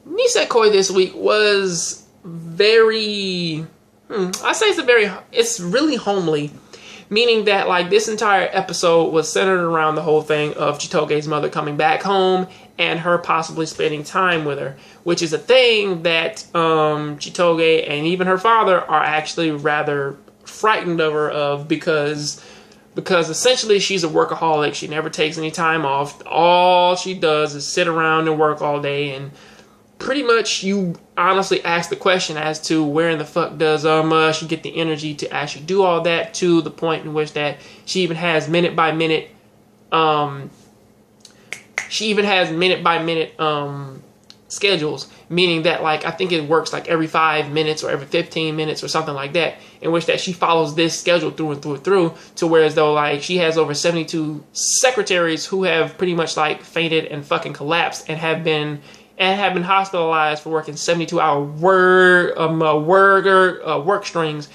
Nisekoi this week was very, I say it's really homely. Meaning that, like, this entire episode was centered around the whole thing of Chitoge's mother coming back home and her possibly spending time with her, which is a thing that Chitoge and even her father are actually rather frightened of her of because essentially she's a workaholic. She never takes any time off. All she does is sit around and work all day, and pretty much you honestly ask the question as to where in the fuck does she get the energy to actually do all that, to the point in which that she even has minute by minute schedules, meaning that, like, I think it works like every 5 minutes or every 15 minutes or something like that, in which that she follows this schedule through and through, to where as though, like, she has over 72 secretaries who have pretty much, like, fainted and fucking collapsed and have been hospitalized for working 72-hour work strings.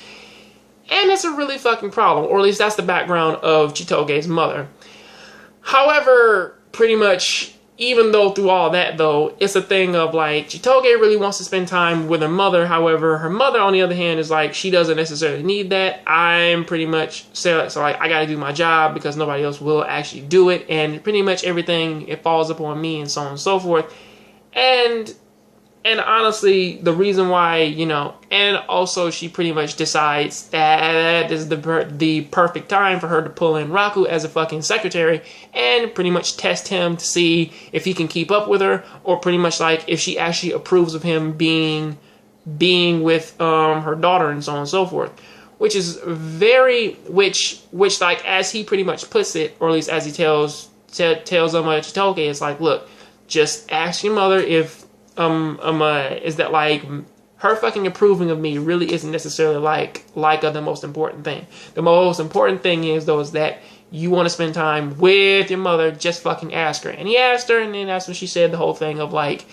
And it's a really fucking problem, or at least that's the background of Chitoge's mother. However, pretty much, even though through all that, though, it's a thing of, like, Chitoge really wants to spend time with her mother. However, her mother, on the other hand, is like, she doesn't necessarily need that. I'm pretty much, so like, I gotta do my job because nobody else will actually do it. And pretty much everything, it falls upon me, and so on and so forth. And honestly, the reason why, and also she pretty much decides that this is the perfect time for her to pull in Raku as a fucking secretary and pretty much test him to see if he can keep up with her, or pretty much like if she actually approves of him being with her daughter, and so on and so forth. Which is which like, as he pretty much puts it, or at least as he tells Chitoge, it's like, look, just ask your mother if is that, like, her fucking approving of me really isn't necessarily like the most important thing. The most important thing is, though, is that you want to spend time with your mother. Just fucking ask her. And he asked her, and then that's when she said the whole thing of like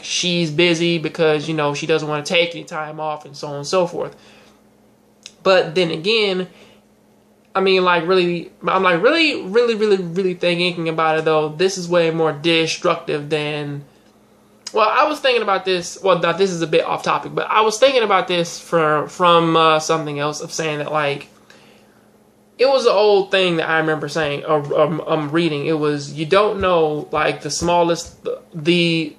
she's busy because she doesn't want to take any time off, and so on and so forth. But then again, I mean, like, really, I'm like, really thinking about it, though. This is way more destructive than, well, I was thinking about this, well, this is a bit off topic, but I was thinking about this from something else, of saying that, like, it was an old thing that I remember saying, reading. It was, you don't know, like, the smallest thing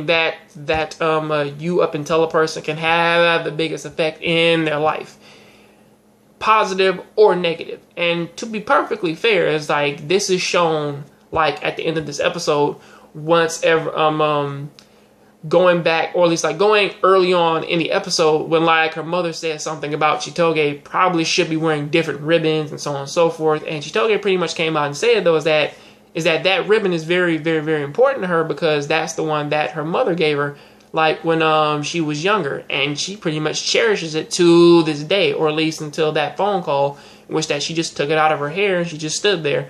that you up and tell a person can have the biggest effect in their life. Positive or negative. And to be perfectly fair, is like, this is shown, like, at the end of this episode, once ever going back, or at least like going early on in the episode, when, like, her mother said something about Chitoge probably should be wearing different ribbons, and so on and so forth. And Chitoge pretty much came out and said, though, is that ribbon is very, very, very important to her, because that's the one that her mother gave her, like, when she was younger, and she pretty much cherishes it to this day, or at least until that phone call, in which that she just took it out of her hair and she just stood there.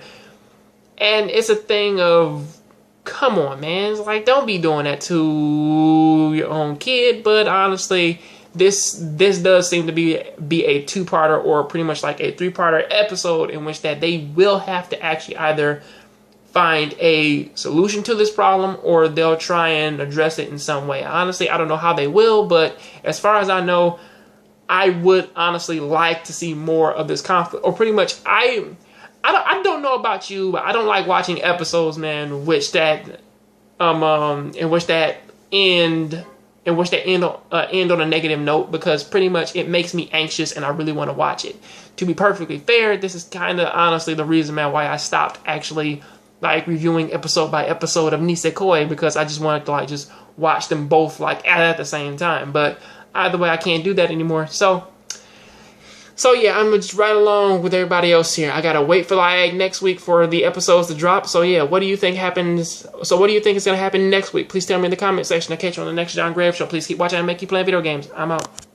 And it's a thing of, come on, man, it's like, don't be doing that to your own kid. But honestly, this does seem to be a two-parter, or pretty much like a three-parter episode, in which that they will have to actually either find a solution to this problem, or they'll try and address it in some way. Honestly, I don't know how they will, but as far as I know, I would honestly like to see more of this conflict. Or pretty much, I don't know about you, but I don't like watching episodes, man, in which that end on a negative note, because pretty much it makes me anxious and I really want to watch it. To be perfectly fair, this is kind of honestly the reason, man, why I stopped actually, like, reviewing episode by episode of Nisekoi, because I just wanted to, like, just watch them both, like, at the same time. But either way, I can't do that anymore. So yeah, I'm just right along with everybody else here. I gotta wait for, like, next week for the episodes to drop. So yeah, what do you think happens? So what do you think is gonna happen next week? Please tell me in the comment section. I'll catch you on the next John Grave Show. Please keep watching and make you play video games. I'm out.